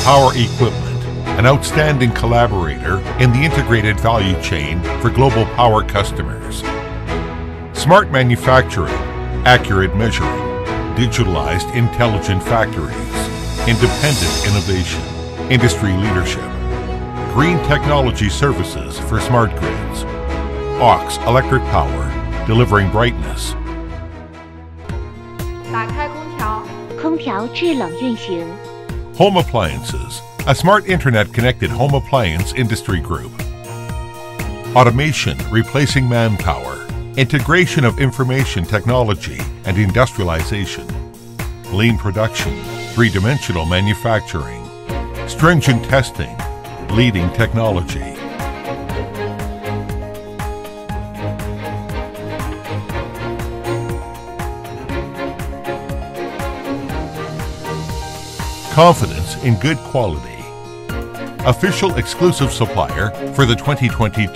power equipment, an outstanding collaborator in the integrated value chain for global power customers. Smart manufacturing, accurate measuring, digitalized intelligent factories, independent innovation, industry leadership, green technology services for smart grids. AUX Electric Power, delivering brightness. 打开空调，空调制冷运行。 Home appliances, a smart internet-connected home appliance industry group. Automation replacing manpower. Integration of information technology and industrialization. Lean production, three-dimensional manufacturing. Stringent testing, leading technology. Confidence in good quality. Official exclusive supplier for the 2022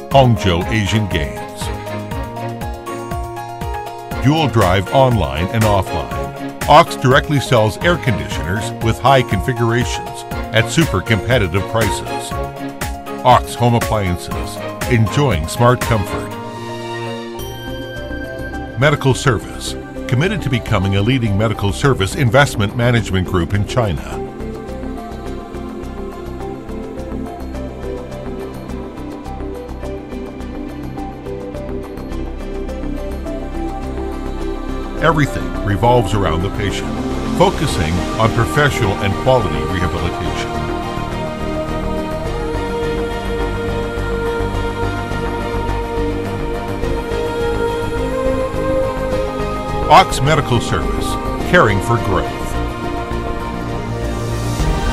Zhengzhou Asian Games. Dual drive online and offline. AUX directly sells air conditioners with high configurations at super competitive prices. AUX Home Appliances, enjoying smart comfort. Medical Service, committed to becoming a leading medical service investment management group in China. Everything revolves around the patient, focusing on professional and quality rehabilitation. AUX Medical Service, caring for growth.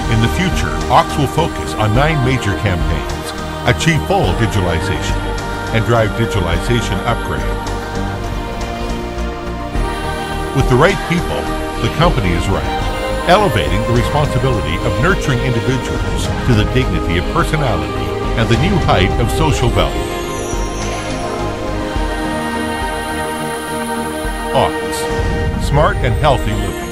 In the future, AUX will focus on 9 major campaigns, achieve full digitalization, and drive digitalization upgrade. With the right people, the company is right, elevating the responsibility of nurturing individuals to the dignity of personality and the new height of social value. AUX, smart and healthy living.